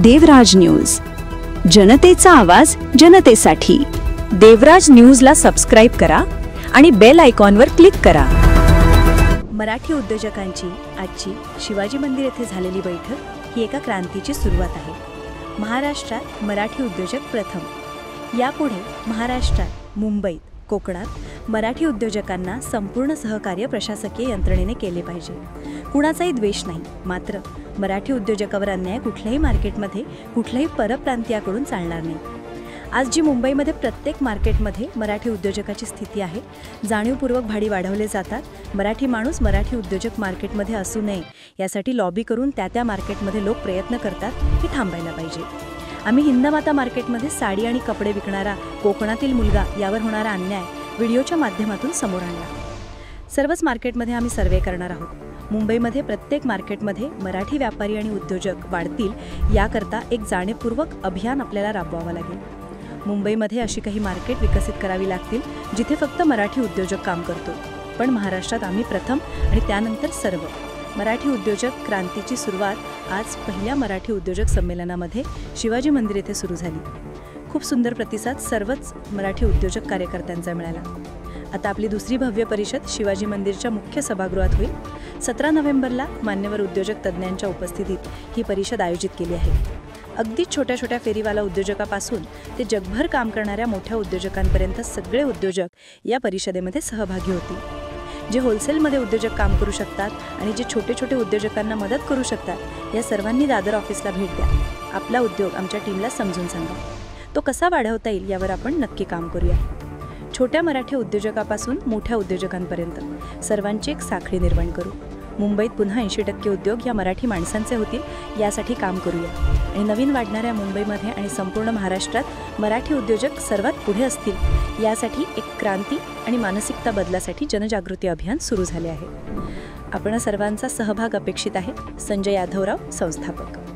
देवराज news, जनतेचा आवाज जनतेसाठी। देवराज न्यूजला सबस्क्राइब करा आणि बेल आयकॉनवर क्लिक करा। मराठी उद्योजकांची आजची शिवाजी मंदिर येथे झालेली बैठक ही एका क्रांतीची सुरुवात आहे। महाराष्ट्रात मराठी उद्योजक प्रथम। यापुढे महाराष्ट्रात, मुंबईत, कोकणात मराठी उद्योजकांना संपूर्ण सहकार्य प्रशासकीय यंत्रणेने केले पाहिजे। कुणाचाही द्वेष नाही, मात्र मराठी उद्योजकावर अन्याय कुठल्याही मार्केटमध्ये कुठल्याही परप्रांतीयाकडून चालणार नाही। आज जी मुंबईमध्ये प्रत्येक मार्केटमध्ये मराठी उद्योजकाची स्थिती आहे, जाणीवपूर्वक भाडी वाढवले जातात। मराठी माणूस मराठी उद्योजक मार्केटमध्ये असू नये यासाठी लॉबी करून त्या मार्केटमध्ये लोक प्रयत्न करतात, हे थांबायला पाहिजे। आम्ही हिंदमाता मार्केटमध्ये साडी आणि कपडे विकणारा कोकणातील मुलगा यावर होणारा अन्याय व्हिडिओच्या माध्यमातून समोर आणला। सर्वच मार्केटमध्ये आम्ही सर्वे करणार आहोत। मुंबईमध्ये प्रत्येक मार्केटमध्ये मराठी व्यापारी आणि उद्योजक वाढतील याकरता एक जाणीवपूर्वक अभियान आपल्याला राबवावं लागेल। मुंबईमध्ये अशी काही मार्केट विकसित करावी लागतील जिथे फक्त मराठी उद्योजक काम करतो, पण महाराष्ट्रात आम्ही प्रथम आणि त्यानंतर सर्व। मराठी उद्योजक क्रांतीची सुरुवात आज पहिल्या मराठी उद्योजक संमेलनामध्ये शिवाजी मंदिर येथे सुरू झाली। खूप सुंदर प्रतिसाद सर्वच मराठी उद्योजक कार्यकर्त्यांचा मिळाला। आता आपली दुसरी भव्य परिषद शिवाजी मंदिरच्या मुख्य सभागृहात होईल। 17 नोव्हेंबरला मान्यवर उद्योजक तज्ज्ञांच्या उपस्थितीत ही परिषद आयोजित केली आहे। अगदी छोट्या छोट्या फेरीवाला उद्योजकापासून ते जगभर काम करणाऱ्या मोठ्या उद्योजकांपर्यंत सगळे उद्योजक या परिषदेमध्ये सहभागी होतील। जे होलसेलमध्ये उद्योजक काम करू शकतात आणि जे छोटे छोटे उद्योजकांना मदत करू शकतात, या सर्वांनी दादर ऑफिसला भेट द्या। आपला उद्योग आमच्या टीमला समजून सांगा, तो कसा वाढवता येईल यावर आपण नक्की काम करूया। छोट्या मराठी उद्योजकापासून मोठ्या उद्योजकांपर्यंत सर्वांची एक साखळी निर्माण करू। मुंबईत पुन्हा 80% उद्योग या मराठी माणसांचे होतील यासाठी काम करूया आणि नवीन वाढणाऱ्या मुंबईमध्ये आणि संपूर्ण महाराष्ट्रात मराठी उद्योजक सर्वात पुढे असतील यासाठी एक क्रांती आणि मानसिकता बदलासाठी जनजागृती अभियान सुरू झाले आहे। आपण सर्वांचा सहभाग अपेक्षित आहे। संजय यादवराव, संस्थापक।